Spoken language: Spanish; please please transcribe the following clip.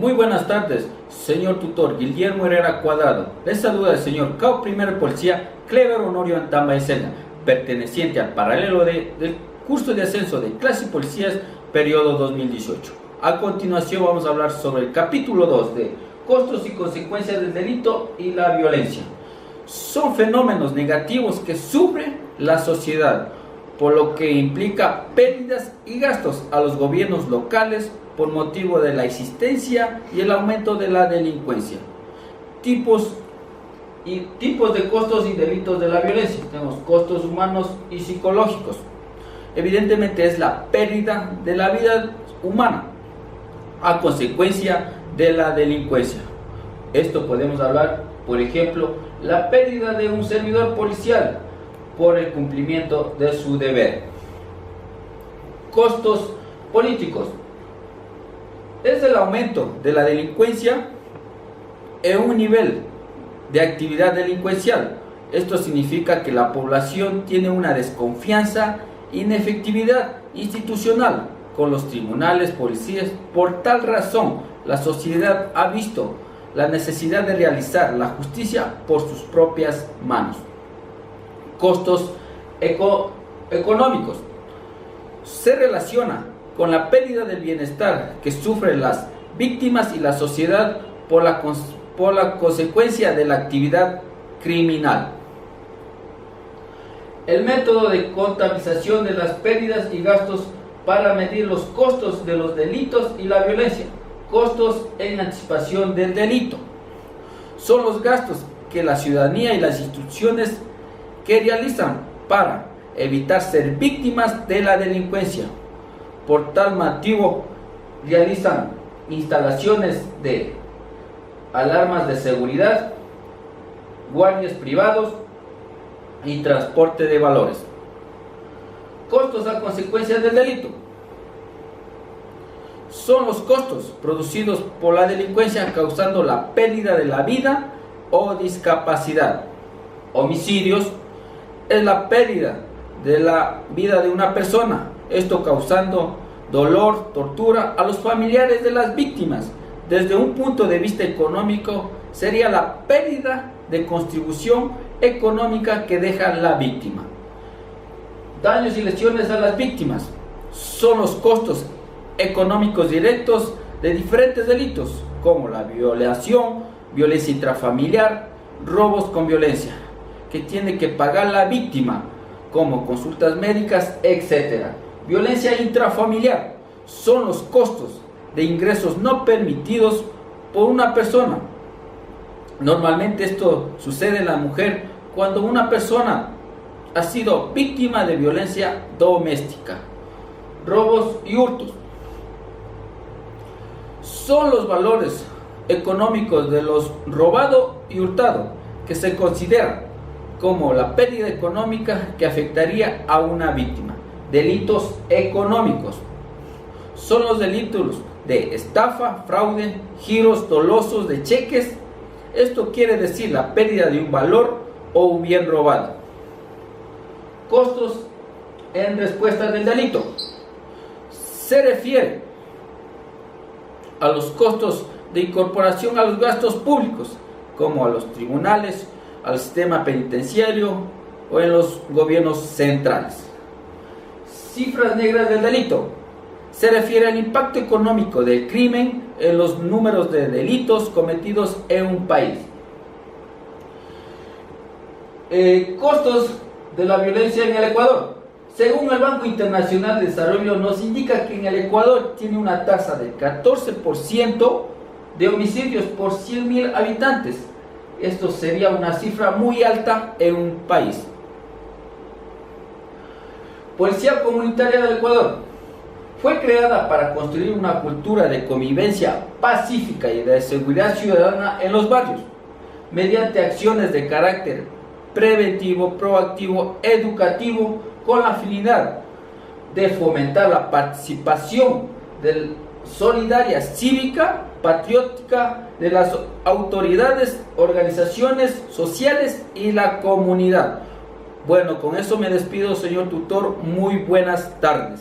Muy buenas tardes, señor tutor Guillermo Herrera Cuadrado. Les saluda el señor Cabo Primer Policía Clever Honorio Antamba Esena, perteneciente al paralelo del curso de ascenso de clase policías periodo 2018. A continuación vamos a hablar sobre el capítulo 2 de costos y consecuencias del delito y la violencia. Son fenómenos negativos que sufre la sociedad, por lo que implica pérdidas y gastos a los gobiernos locales por motivo de la existencia y el aumento de la delincuencia. Tipos de costos y delitos de la violencia. Tenemos costos humanos y psicológicos. Evidentemente es la pérdida de la vida humana a consecuencia de la delincuencia. Esto podemos hablar, por ejemplo, la pérdida de un servidor policial por el cumplimiento de su deber. Costos políticos. Es el aumento de la delincuencia en un nivel de actividad delincuencial. Esto significa que la población tiene una desconfianza, inefectividad institucional con los tribunales, policías. Por tal razón, la sociedad ha visto la necesidad de realizar la justicia por sus propias manos. Costos económicos. Se relaciona con la pérdida del bienestar que sufren las víctimas y la sociedad por la consecuencia de la actividad criminal. El método de contabilización de las pérdidas y gastos para medir los costos de los delitos y la violencia. Costos en anticipación del delito. Son los gastos que la ciudadanía y las instituciones que realizan para evitar ser víctimas de la delincuencia. Por tal motivo, realizan instalaciones de alarmas de seguridad, guardias privados y transporte de valores. Costos a consecuencia del delito. Son los costos producidos por la delincuencia causando la pérdida de la vida o discapacidad. Homicidios es la pérdida de la vida de una persona, esto causando dolor, tortura a los familiares de las víctimas. Desde un punto de vista económico, sería la pérdida de contribución económica que deja la víctima. Daños y lesiones a las víctimas son los costos económicos directos de diferentes delitos, como la violación, violencia intrafamiliar, robos con violencia, que tiene que pagar la víctima, como consultas médicas, etc. Violencia intrafamiliar son los costos de ingresos no permitidos por una persona. Normalmente esto sucede en la mujer cuando una persona ha sido víctima de violencia doméstica. Robos y hurtos son los valores económicos de los robado y hurtado, que se considera como la pérdida económica que afectaría a una víctima. Delitos económicos son los delitos de estafa, fraude, giros dolosos de cheques. Esto quiere decir la pérdida de un valor o un bien robado. Costos en respuesta del delito. Se refiere a los costos de incorporación a los gastos públicos, como a los tribunales, al sistema penitenciario o en los gobiernos centrales. Cifras negras del delito. Se refiere al impacto económico del crimen en los números de delitos cometidos en un país. Costos de la violencia en el Ecuador. Según el Banco Internacional de Desarrollo, nos indica que en el Ecuador tiene una tasa del 14% de homicidios por 100.000 habitantes. Esto sería una cifra muy alta en un país. Policía Comunitaria del Ecuador. Fue creada para construir una cultura de convivencia pacífica y de seguridad ciudadana en los barrios, mediante acciones de carácter preventivo, proactivo, educativo, con la finalidad de fomentar la participación solidaria, cívica, patriótica de las autoridades, organizaciones sociales y la comunidad. Bueno, con eso me despido, señor tutor. Muy buenas tardes.